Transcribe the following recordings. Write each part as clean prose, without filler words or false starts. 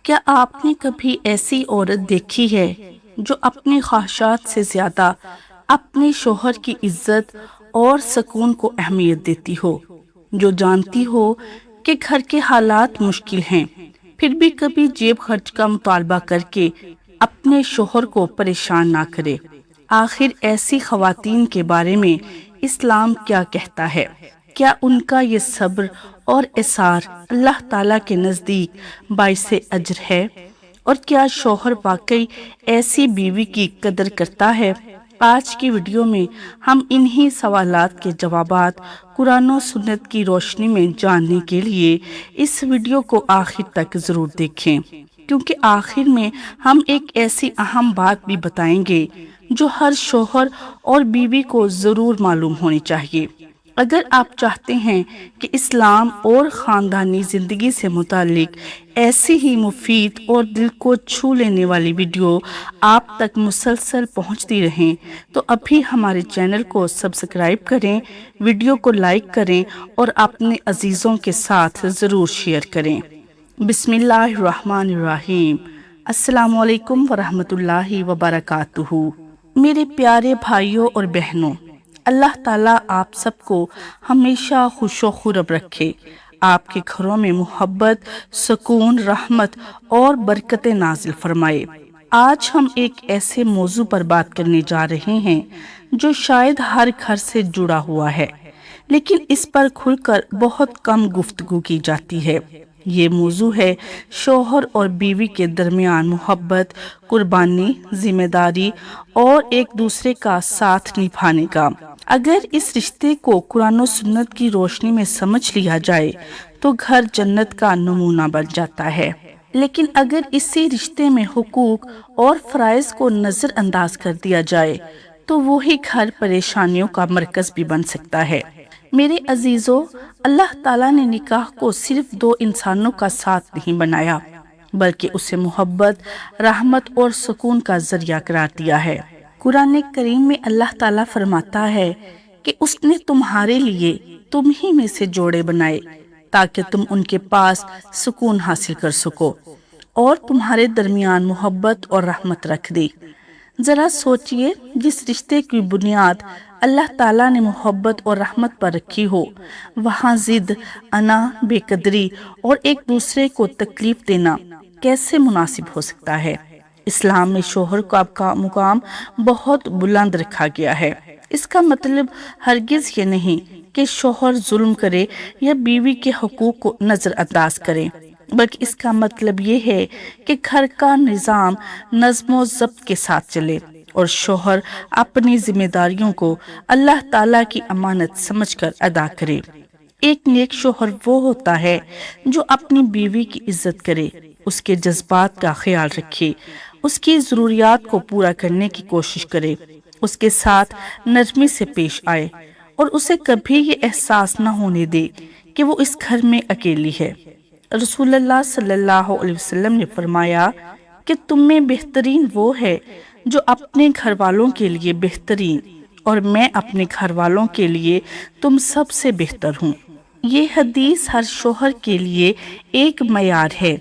کیا آپ نے کبھی ایسی عورت دیکھی ہے جو اپنی خواہشات سے زیادہ اپنے شوہر کی عزت اور سکون کو اہمیت دیتی ہو، جو جانتی ہو کہ گھر کے حالات مشکل ہیں، پھر بھی کبھی جیب خرچ کا مطالبہ کر کے اپنے شوہر کو پریشان نہ کرے؟ آخر ایسی خواتین کے بارے میں اسلام کیا کہتا ہے؟ کیا ان کا یہ صبر اور اصرار اللہ تعالیٰ کے نزدیک باعث اجر ہے؟ اور کیا شوہر واقعی ایسی بیوی کی قدر کرتا ہے؟ آج کی ویڈیو میں ہم انہی سوالات کے جوابات قرآن و سنت کی روشنی میں جاننے کے لیے اس ویڈیو کو آخر تک ضرور دیکھیں، کیونکہ آخر میں ہم ایک ایسی اہم بات بھی بتائیں گے جو ہر شوہر اور بیوی کو ضرور معلوم ہونی چاہیے۔ اگر آپ چاہتے ہیں کہ اسلام اور خاندانی زندگی سے متعلق ایسی ہی مفید اور دل کو چھو لینے والی ویڈیو آپ تک مسلسل پہنچتی رہیں تو ابھی ہمارے چینل کو سبسکرائب کریں، ویڈیو کو لائک کریں اور اپنے عزیزوں کے ساتھ ضرور شیئر کریں۔ بسم اللہ الرحمن الرحیم۔ السلام علیکم ورحمۃ اللہ وبرکاتہ۔ میرے پیارے بھائیوں اور بہنوں، اللہ تعالیٰ آپ سب کو ہمیشہ خوش و خرم رکھے، آپ کے گھروں میں محبت، سکون، رحمت اور برکتیں نازل فرمائے۔ آج ہم ایک ایسے موضوع پر بات کرنے جا رہے ہیں جو شاید ہر گھر سے جڑا ہوا ہے، لیکن اس پر کھل کر بہت کم گفتگو کی جاتی ہے۔ یہ موضوع ہے شوہر اور بیوی کے درمیان محبت، قربانی، ذمہ داری اور ایک دوسرے کا ساتھ نبھانے کا۔ اگر اس رشتے کو قرآن و سنت کی روشنی میں سمجھ لیا جائے تو گھر جنت کا نمونہ بن جاتا ہے، لیکن اگر اسی رشتے میں حقوق اور فرائض کو نظر انداز کر دیا جائے تو وہی گھر پریشانیوں کا مرکز بھی بن سکتا ہے۔ میرے عزیزوں، اللہ تعالیٰ نے نکاح کو صرف دو انسانوں کا ساتھ نہیں بنایا، بلکہ اسے محبت، رحمت اور سکون کا ذریعہ قرار دیا ہے۔ قرآن کریم میں اللہ تعالیٰ فرماتا ہے کہ اس نے تمہارے لیے تم ہی میں سے جوڑے بنائے تاکہ تم ان کے پاس سکون حاصل کر سکو اور تمہارے درمیان محبت اور رحمت رکھ دی۔ ذرا سوچئے، جس رشتے کی بنیاد اللہ تعالیٰ نے محبت اور رحمت پر رکھی ہو، وہاں ضد، انا، بے قدری اور ایک دوسرے کو تکلیف دینا کیسے مناسب ہو سکتا ہے؟ اسلام میں شوہر کا مقام بہت بلند رکھا گیا ہے۔ اس کا مطلب ہرگز یہ نہیں کہ شوہر ظلم کرے یا بیوی کے حقوق کو نظر انداز کرے، بلکہ اس کا مطلب یہ ہے کہ گھر کا نظام نظم و ضبط کے ساتھ چلے اور شوہر اپنی ذمہ داریوں کو اللہ تعالیٰ کی امانت سمجھ کر ادا کرے۔ ایک نیک شوہر وہ ہوتا ہے جو اپنی بیوی کی عزت کرے، اس کے جذبات کا خیال رکھے، اس کی ضروریات کو پورا کرنے کی کوشش کرے، اس کے ساتھ نرمی سے پیش آئے اور اسے کبھی یہ احساس نہ ہونے دے کہ وہ اس گھر میں اکیلی ہے۔ رسول اللہ صلی اللہ علیہ وسلم نے فرمایا کہ تم میں بہترین وہ ہے جو اپنے گھر والوں کے لیے بہترین، اور میں اپنے گھر والوں کے لیے تم سب سے بہتر ہوں۔ یہ حدیث ہر شوہر کے لیے ایک معیار ہے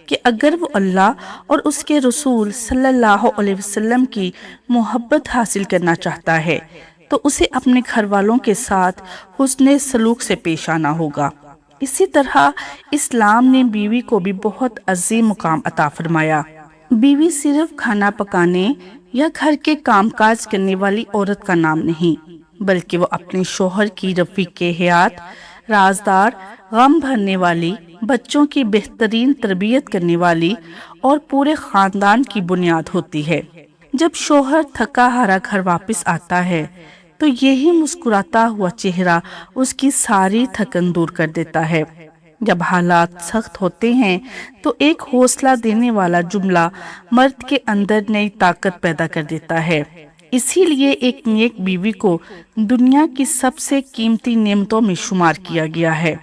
کہ اگر وہ اللہ اور اس کے رسول صلی اللہ علیہ وسلم کی محبت حاصل کرنا چاہتا ہے تو اسے اپنے گھر والوں کے ساتھ حسن سلوک سے پیش آنا ہوگا۔ اسی طرح اسلام نے بیوی کو بھی بہت عظیم مقام عطا فرمایا۔ بیوی صرف کھانا پکانے یا گھر کے کام کاج کرنے والی عورت کا نام نہیں، بلکہ وہ اپنے شوہر کی رفیق حیات، رازدار، غم بھرنے والی، بچوں کی بہترین تربیت کرنے والی اور پورے خاندان کی بنیاد ہوتی ہے۔ جب شوہر تھکا ہارا گھر واپس آتا ہے تو یہی مسکراتا ہوا چہرہ اس کی ساری تھکن دور کر دیتا ہے۔ جب حالات سخت ہوتے ہیں تو ایک حوصلہ دینے والا جملہ مرد کے اندر نئی طاقت پیدا کر دیتا ہے۔ اسی لیے ایک نیک بیوی کو دنیا کی سب سے قیمتی نعمتوں میں شمار کیا گیا ہے۔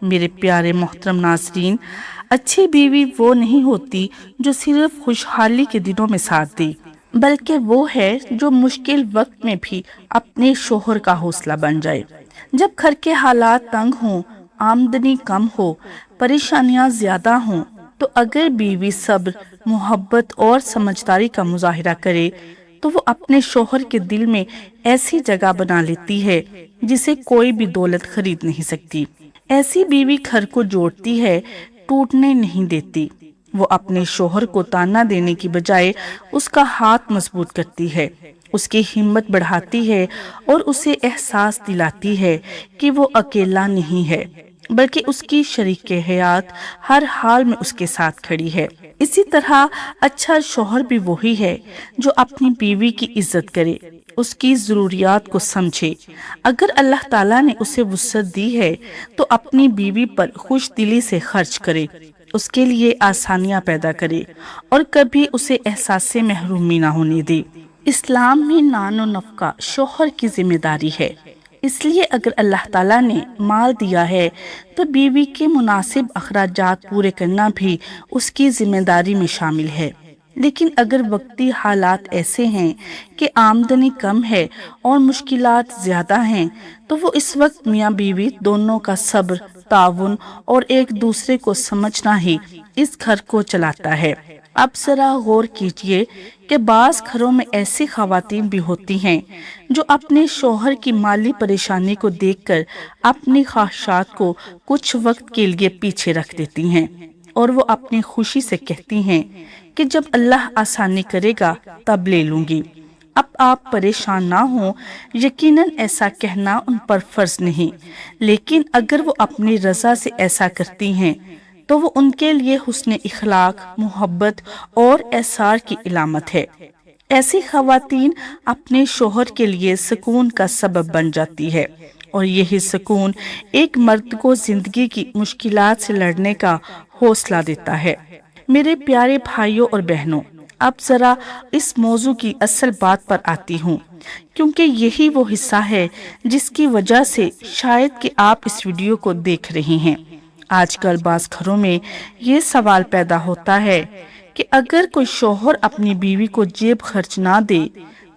میرے پیارے محترم ناظرین، اچھی بیوی وہ نہیں ہوتی جو صرف خوشحالی کے دنوں میں ساتھ دے، بلکہ وہ ہے جو مشکل وقت میں بھی اپنے شوہر کا حوصلہ بن جائے۔ جب گھر کے حالات تنگ ہوں، آمدنی کم ہو، پریشانیاں زیادہ ہوں تو اگر بیوی صبر، محبت اور سمجھداری کا مظاہرہ کرے تو وہ اپنے شوہر کے دل میں ایسی جگہ بنا لیتی ہے جسے کوئی بھی دولت خرید نہیں سکتی۔ ایسی بیوی گھر کو جوڑتی ہے، ٹوٹنے نہیں دیتی۔ وہ اپنے شوہر کو تانا دینے کی بجائے اس کا ہاتھ مضبوط کرتی ہے، اس کی ہمت بڑھاتی ہے اور اسے احساس دلاتی ہے کہ وہ اکیلا نہیں ہے بلکہ اس کی شریک حیات ہر حال میں اس کے ساتھ کھڑی ہے۔ اسی طرح اچھا شوہر بھی وہی ہے جو اپنی بیوی کی عزت کرے، اس کی ضروریات کو سمجھے۔ اگر اللہ تعالیٰ نے اسے وسعت دی ہے تو اپنی بیوی پر خوش دلی سے خرچ کرے، اس کے لیے آسانیاں پیدا کرے اور کبھی اسے احساس محرومی نہ ہونے دے۔ اسلام میں نان و نفقہ شوہر کی ذمہ داری ہے، اس لیے اگر اللہ تعالیٰ نے مال دیا ہے تو بیوی کے مناسب اخراجات پورے کرنا بھی اس کی ذمہ داری میں شامل ہے۔ لیکن اگر وقتی حالات ایسے ہیں کہ آمدنی کم ہے اور مشکلات زیادہ ہیں تو وہ اس وقت میاں بیوی دونوں کا صبر، تعاون اور ایک دوسرے کو سمجھنا ہی اس گھر کو چلاتا ہے۔ اب ذرا غور کیجئے کہ بعض گھروں میں ایسی خواتین بھی ہوتی ہیں جو اپنے شوہر کی مالی پریشانی کو دیکھ کر اپنی خواہشات کو کچھ وقت کے لیے پیچھے رکھ دیتی ہیں اور وہ اپنی خوشی سے کہتی ہیں کہ جب اللہ آسانی کرے گا تب لے لوں گی۔ اب آپ پریشان نہ ہوں، یقیناً ایسا کہنا ان پر فرض نہیں، لیکن اگر وہ اپنی رضا سے ایسا کرتی ہیں تو وہ ان کے لیے حسن اخلاق، محبت اور احسار کی علامت ہے۔ ایسی خواتین اپنے شوہر کے لیے سکون کا سبب بن جاتی ہے اور یہی سکون ایک مرد کو زندگی کی مشکلات سے لڑنے کا حوصلہ دیتا ہے۔ میرے پیارے بھائیوں اور بہنوں، اب ذرا اس موضوع کی اصل بات پر آتی ہوں، کیونکہ یہی وہ حصہ ہے جس کی وجہ سے شاید کہ آپ اس ویڈیو کو دیکھ رہی ہیں۔ آج کل بعض گھروں میں یہ سوال پیدا ہوتا ہے کہ اگر کوئی شوہر اپنی بیوی کو جیب خرچ نہ دے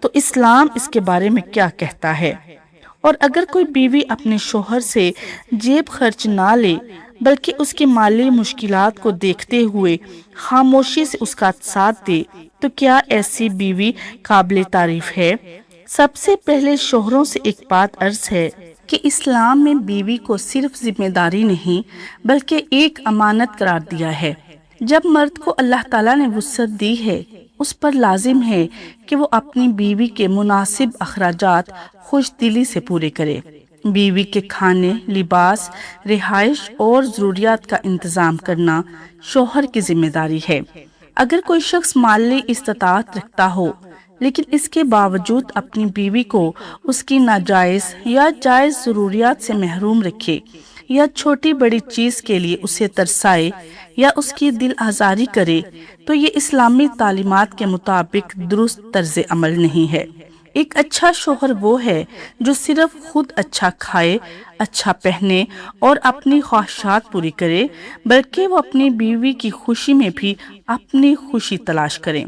تو اسلام اس کے بارے میں کیا کہتا ہے؟ اور اگر کوئی بیوی اپنے شوہر سے جیب خرچ نہ لے بلکہ اس کی مالی مشکلات کو دیکھتے ہوئے خاموشی سے اس کا ساتھ دے تو کیا ایسی بیوی قابل تعریف ہے؟ سب سے پہلے شوہروں سے ایک بات عرض ہے کہ اسلام میں بیوی کو صرف ذمہ داری نہیں بلکہ ایک امانت قرار دیا ہے۔ جب مرد کو اللہ تعالیٰ نے وسعت دی ہے اس پر لازم ہے کہ وہ اپنی بیوی کے مناسب اخراجات خوش دلی سے پورے کرے۔ بیوی کے کھانے، لباس، رہائش اور ضروریات کا انتظام کرنا شوہر کی ذمہ داری ہے۔ اگر کوئی شخص مالی استطاعت رکھتا ہو لیکن اس کے باوجود اپنی بیوی کو اس کی ناجائز یا جائز ضروریات سے محروم رکھے یا چھوٹی بڑی چیز کے لیے اسے ترسائے یا اس کی دل آزاری کرے تو یہ اسلامی تعلیمات کے مطابق درست طرز عمل نہیں ہے۔ ایک اچھا شوہر وہ ہے جو صرف خود اچھا کھائے، اچھا پہنے اور اپنی خواہشات پوری کرے بلکہ وہ اپنی بیوی کی خوشی میں بھی اپنی خوشی تلاش کرے۔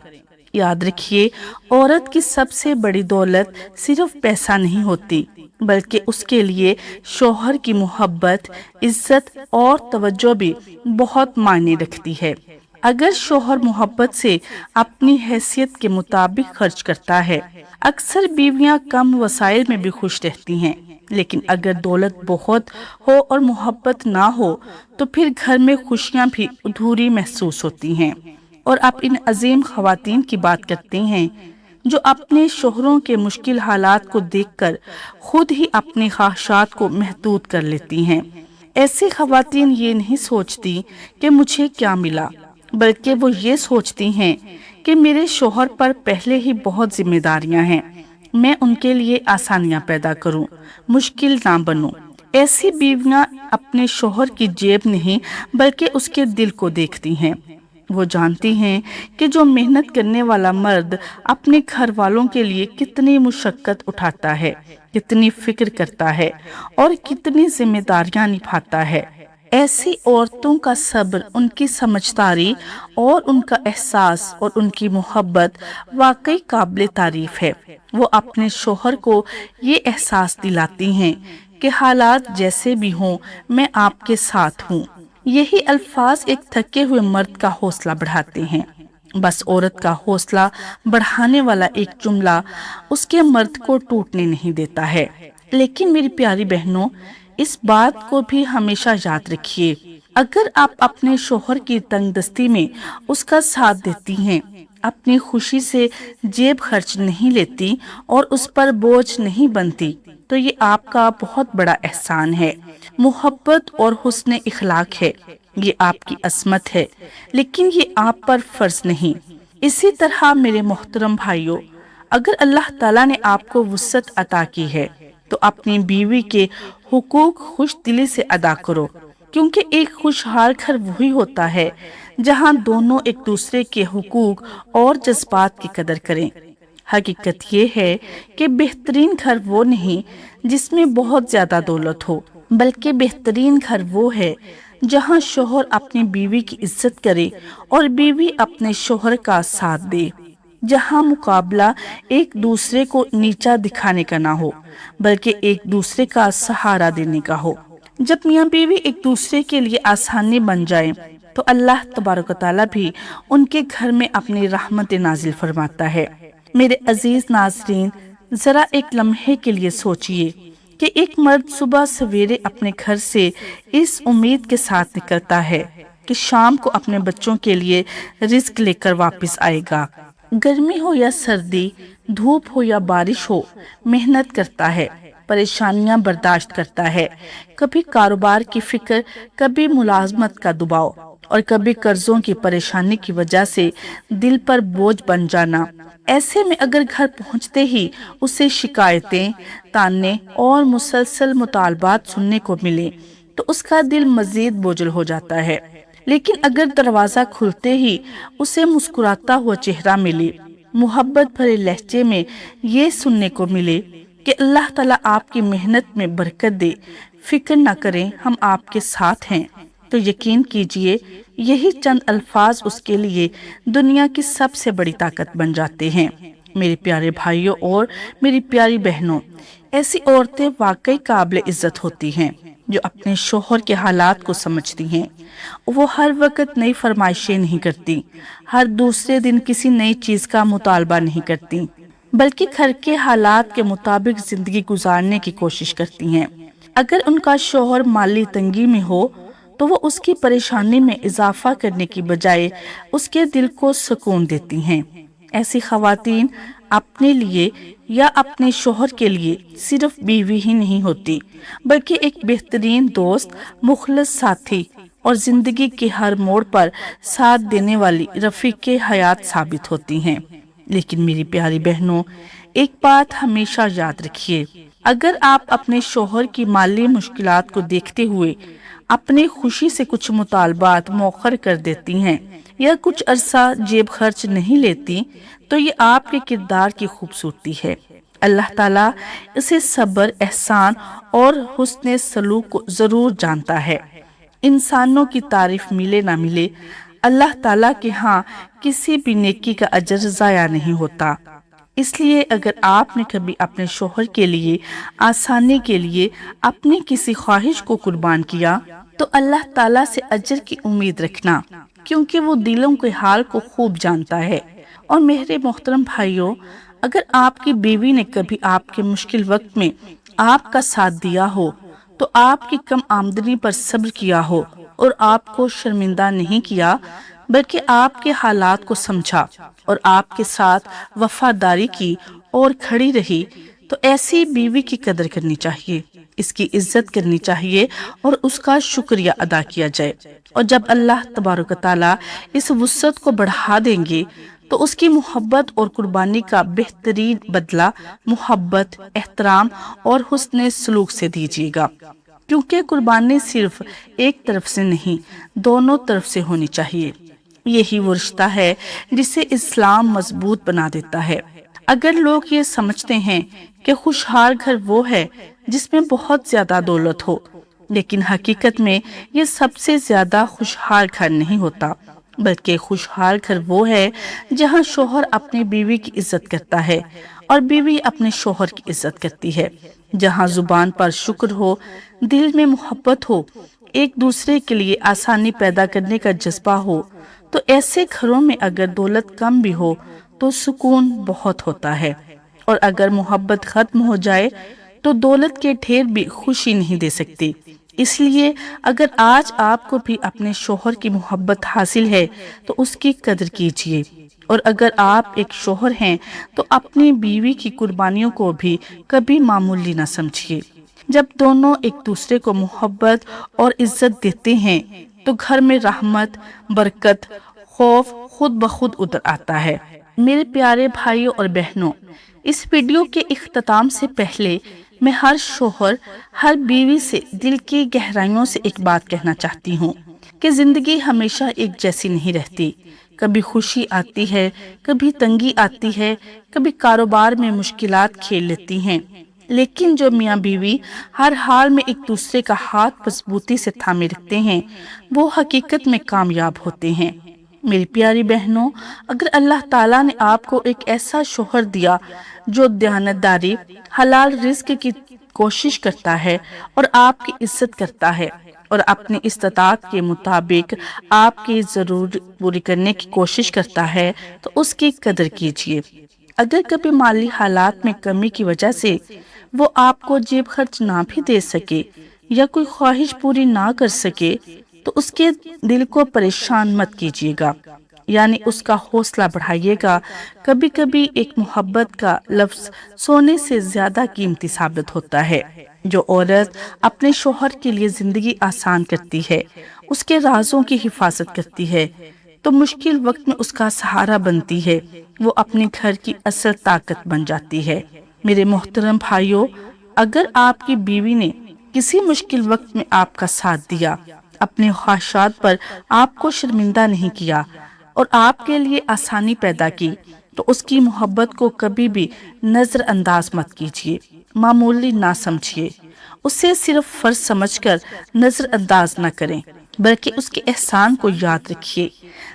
یاد رکھیے، عورت کی سب سے بڑی دولت صرف پیسہ نہیں ہوتی بلکہ اس کے لیے شوہر کی محبت، عزت اور توجہ بھی بہت معنی رکھتی ہے۔ اگر شوہر محبت سے اپنی حیثیت کے مطابق خرچ کرتا ہے، اکثر بیویاں کم وسائل میں بھی خوش رہتی ہیں، لیکن اگر دولت بہت ہو اور محبت نہ ہو تو پھر گھر میں خوشیاں بھی ادھوری محسوس ہوتی ہیں۔ اور آپ ان عظیم خواتین کی بات کرتے ہیں جو اپنے شوہروں کے مشکل حالات کو دیکھ کر خود ہی اپنی خواہشات کو محدود کر لیتی ہیں۔ ایسی خواتین یہ نہیں سوچتی کہ مجھے کیا ملا، بلکہ وہ یہ سوچتی ہیں کہ میرے شوہر پر پہلے ہی بہت ذمہ داریاں ہیں، میں ان کے لیے آسانیاں پیدا کروں، مشکل نہ بنوں۔ ایسی بیویاں اپنے شوہر کی جیب نہیں بلکہ اس کے دل کو دیکھتی ہیں۔ وہ جانتی ہیں کہ جو محنت کرنے والا مرد اپنے گھر والوں کے لیے کتنی مشقت اٹھاتا ہے، کتنی فکر کرتا ہے اور کتنی ذمہ داریاں نبھاتا ہے۔ ایسی عورتوں کا صبر، ان کی سمجھداری اور ان کا احساس اور ان کی محبت واقعی قابل تعریف ہے۔ وہ اپنے شوہر کو یہ احساس دلاتی ہیں کہ حالات جیسے بھی ہوں میں آپ کے ساتھ ہوں۔ یہی الفاظ ایک تھکے ہوئے مرد کا حوصلہ بڑھاتے ہیں۔ بس عورت کا حوصلہ بڑھانے والا ایک جملہ اس کے مرد کو ٹوٹنے نہیں دیتا ہے۔ لیکن میری پیاری بہنوں، اس بات کو بھی ہمیشہ یاد رکھیے، اگر آپ اپنے شوہر کی تنگ دستی میں اس کا ساتھ دیتی ہیں، اپنی خوشی سے جیب خرچ نہیں لیتی اور اس پر بوجھ نہیں بنتی، تو یہ آپ کا بہت بڑا احسان ہے، محبت اور حسن اخلاق ہے۔ یہ آپ کی عصمت ہے، لیکن یہ آپ پر فرض نہیں۔ اسی طرح میرے محترم بھائیوں، اگر اللہ تعالیٰ نے آپ کو وسعت عطا کی ہے تو اپنی بیوی کے حقوق خوش دلی سے ادا کرو، کیونکہ ایک خوشحال گھر وہی ہوتا ہے جہاں دونوں ایک دوسرے کے حقوق اور جذبات کی قدر کریں۔ حقیقت یہ ہے کہ بہترین گھر وہ نہیں جس میں بہت زیادہ دولت ہو، بلکہ بہترین گھر وہ ہے جہاں شوہر اپنی بیوی کی عزت کرے اور بیوی اپنے شوہر کا ساتھ دے، جہاں مقابلہ ایک دوسرے کو نیچا دکھانے کا نہ ہو بلکہ ایک دوسرے کا سہارا دینے کا ہو۔ جب میاں بیوی ایک دوسرے کے لیے آسانی بن جائیں تو اللہ تبارک و تعالیٰ بھی ان کے گھر میں اپنی رحمت نازل فرماتا ہے۔ میرے عزیز ناظرین، ذرا ایک لمحے کے لیے سوچئے کہ ایک مرد صبح سویرے اپنے گھر سے اس امید کے ساتھ نکلتا ہے کہ شام کو اپنے بچوں کے لیے رزق لے کر واپس آئے گا۔ گرمی ہو یا سردی، دھوپ ہو یا بارش ہو، محنت کرتا ہے، پریشانیاں برداشت کرتا ہے، کبھی کاروبار کی فکر، کبھی ملازمت کا دباؤ اور کبھی قرضوں کی پریشانی کی وجہ سے دل پر بوجھ بن جانا۔ ایسے میں اگر گھر پہنچتے ہی اسے شکایتیں، تانے اور مسلسل مطالبات سننے کو ملے تو اس کا دل مزید بوجھل ہو جاتا ہے۔ لیکن اگر دروازہ کھلتے ہی اسے مسکراتا ہوا چہرہ ملے، محبت بھرے لہجے میں یہ سننے کو ملے کہ اللہ تعالیٰ آپ کی محنت میں برکت دے، فکر نہ کریں، ہم آپ کے ساتھ ہیں، تو یقین کیجئے یہی چند الفاظ اس کے لیے دنیا کی سب سے بڑی طاقت بن جاتے ہیں۔ میرے پیارے بھائیوں اور میری پیاری بہنوں، ایسی عورتیں واقعی قابل عزت ہوتی ہیں جو اپنے شوہر کے حالات کو سمجھتی ہیں۔ وہ ہر وقت نئی فرمائشیں نہیں کرتی، ہر دوسرے دن کسی نئی چیز کا مطالبہ نہیں کرتی، بلکہ گھر کے حالات کے مطابق زندگی گزارنے کی کوشش کرتی ہیں۔ اگر ان کا شوہر مالی تنگی میں ہو تو وہ اس کی پریشانی میں اضافہ کرنے کی بجائے اس کے دل کو سکون دیتی ہیں۔ ایسی خواتین اپنے لیے یا اپنے شوہر کے لیے صرف بیوی ہی نہیں ہوتی، بلکہ ایک بہترین دوست، مخلص ساتھی اور زندگی کے ہر موڑ پر ساتھ دینے والی رفیق حیات ثابت ہوتی ہیں۔ لیکن میری پیاری بہنوں، ایک بات ہمیشہ یاد رکھیے، اگر آپ اپنے شوہر کی مالی مشکلات کو دیکھتے ہوئے اپنی خوشی سے کچھ مطالبات مؤخر کر دیتی ہیں یا کچھ عرصہ جیب خرچ نہیں لیتی، تو یہ آپ کے کردار کی خوبصورتی ہے۔ اللہ تعالیٰ اسے صبر، احسان اور حسن سلوک کو ضرور جانتا ہے۔ انسانوں کی تعریف ملے نہ ملے، اللہ تعالیٰ کے ہاں کسی بھی نیکی کا اجر ضائع نہیں ہوتا۔ اس لیے اگر آپ نے کبھی اپنے شوہر کے لیے آسانی کے لیے اپنی کسی خواہش کو قربان کیا تو اللہ تعالیٰ سے اجر کی امید رکھنا، کیونکہ وہ دلوں کے حال کو خوب جانتا ہے۔ اور میرے محترم بھائیوں، اگر آپ کی بیوی نے کبھی آپ کے مشکل وقت میں آپ کا ساتھ دیا ہو، تو آپ کی کم آمدنی پر صبر کیا ہو اور آپ کو شرمندہ نہیں کیا، بلکہ آپ کے حالات کو سمجھا اور آپ کے ساتھ وفاداری کی اور کھڑی رہی، تو ایسی بیوی کی قدر کرنی چاہیے، اس کی عزت کرنی چاہیے اور اس کا شکریہ ادا کیا جائے۔ اور جب اللہ تبارک و تعالیٰ اس وسعت کو بڑھا دیں گے تو اس کی محبت اور قربانی کا بہترین بدلہ محبت، احترام اور حسن سلوک سے دیجیے گا، کیونکہ قربانی صرف ایک طرف سے نہیں، دونوں طرف سے ہونی چاہیے۔ یہی وہ رشتہ ہے جسے اسلام مضبوط بنا دیتا ہے۔ اگر لوگ یہ سمجھتے ہیں کہ خوشحال گھر وہ ہے جس میں بہت زیادہ دولت ہو، لیکن حقیقت میں یہ سب سے زیادہ خوشحال گھر نہیں ہوتا، بلکہ خوشحال گھر وہ ہے جہاں شوہر اپنی بیوی کی عزت کرتا ہے اور بیوی اپنے شوہر کی عزت کرتی ہے، جہاں زبان پر شکر ہو، دل میں محبت ہو ایک دوسرے کے لیے آسانی پیدا کرنے کا جذبہ ہو تو ایسے گھروں میں اگر دولت کم بھی ہو تو سکون بہت ہوتا ہے، اور اگر محبت ختم ہو جائے تو دولت کے ڈھیر بھی خوشی نہیں دے سکتی۔ اس لیے اگر آج آپ کو بھی اپنے شوہر کی محبت حاصل ہے تو اس کی قدر کیجیے، اور اگر آپ ایک شوہر ہیں تو اپنی بیوی کی قربانیوں کو بھی کبھی معمولی نہ سمجھیے۔ جب دونوں ایک دوسرے کو محبت اور عزت دیتے ہیں تو گھر میں رحمت، برکت، خوف خود بخود اتر آتا ہے۔ میرے پیارے بھائیوں اور بہنوں، اس ویڈیو کے اختتام سے پہلے میں ہر شوہر، ہر بیوی سے دل کی گہرائیوں سے ایک بات کہنا چاہتی ہوں کہ زندگی ہمیشہ ایک جیسی نہیں رہتی۔ کبھی خوشی آتی ہے، کبھی تنگی آتی ہے، کبھی کاروبار میں مشکلات کھیل لیتی ہیں، لیکن جو میاں بیوی ہر حال میں ایک دوسرے کا ہاتھ مضبوطی سے تھامے رکھتے ہیں وہ حقیقت میں کامیاب ہوتے ہیں۔ میری پیاری بہنوں، اگر اللہ تعالیٰ نے آپ کو ایک ایسا شوہر دیا جو دیانتداری، حلال رزق کی کوشش کرتا ہے اور آپ کی عزت کرتا ہے اور اپنی استطاعت کے مطابق آپ کی ضرورت پوری کرنے کی کوشش کرتا ہے تو اس کی قدر کیجیے۔ اگر کبھی مالی حالات میں کمی کی وجہ سے وہ آپ کو جیب خرچ نہ بھی دے سکے یا کوئی خواہش پوری نہ کر سکے تو اس کے دل کو پریشان مت کیجیے گا، یعنی اس کا حوصلہ بڑھائیے گا۔ کبھی کبھی ایک محبت کا لفظ سونے سے زیادہ قیمتی ثابت ہوتا ہے۔ جو عورت اپنے شوہر کے لیے زندگی آسان کرتی ہے، اس کے رازوں کی حفاظت کرتی ہے تو مشکل وقت میں اس کا سہارا بنتی ہے، وہ اپنے گھر کی اصل طاقت بن جاتی ہے۔ میرے محترم بھائیوں، اگر آپ کی بیوی نے کسی مشکل وقت میں آپ کا ساتھ دیا، اپنے خواہشات پر آپ کو شرمندہ نہیں کیا اور آپ کے لیے آسانی پیدا کی تو اس کی محبت کو کبھی بھی نظر انداز مت کیجیے، معمولی نہ سمجھیے، اسے صرف فرض سمجھ کر نظر انداز نہ کریں بلکہ اس کے احسان کو یاد رکھیے۔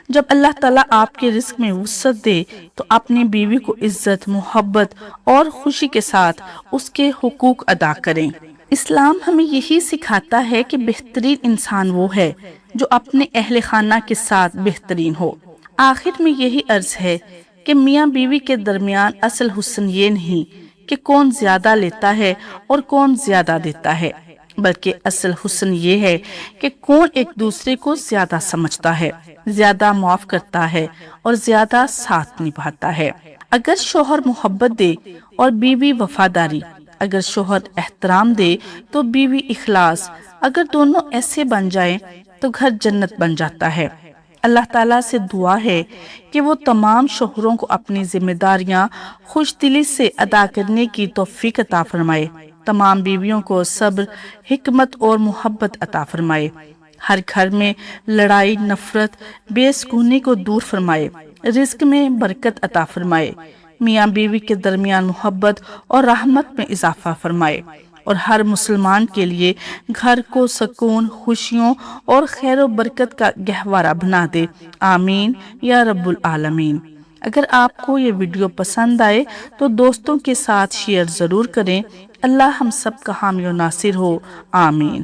جب اللہ تعالیٰ آپ کے رزق میں وسعت دے تو اپنی بیوی کو عزت، محبت اور خوشی کے ساتھ اس کے حقوق ادا کریں۔ اسلام ہمیں یہی سکھاتا ہے کہ بہترین انسان وہ ہے جو اپنے اہل خانہ کے ساتھ بہترین ہو۔ آخر میں یہی عرض ہے کہ میاں بیوی کے درمیان اصل حسن یہ نہیں کہ کون زیادہ لیتا ہے اور کون زیادہ دیتا ہے، بلکہ اصل حسن یہ ہے کہ کون ایک دوسرے کو زیادہ سمجھتا ہے، زیادہ معاف کرتا ہے اور زیادہ ساتھ نبھاتا ہے۔ اگر شوہر محبت دے اور بیوی وفاداری، اگر شوہر احترام دے تو بیوی اخلاص، اگر دونوں ایسے بن جائیں تو گھر جنت بن جاتا ہے۔ اللہ تعالیٰ سے دعا ہے کہ وہ تمام شوہروں کو اپنی ذمہ داریاں خوش دلی سے ادا کرنے کی توفیق عطا فرمائے، تمام بیویوں کو صبر، حکمت اور محبت عطا فرمائے، ہر گھر میں لڑائی، نفرت، بے سکونی کو دور فرمائے، رزق میں برکت عطا فرمائے، میاں بیوی کے درمیان محبت اور رحمت میں اضافہ فرمائے اور ہر مسلمان کے لیے گھر کو سکون، خوشیوں اور خیر و برکت کا گہوارہ بنا دے۔ آمین یا رب العالمین۔ اگر آپ کو یہ ویڈیو پسند آئے تو دوستوں کے ساتھ شیئر ضرور کریں۔ اللہ ہم سب کا حامی و ناصر ہو، آمین۔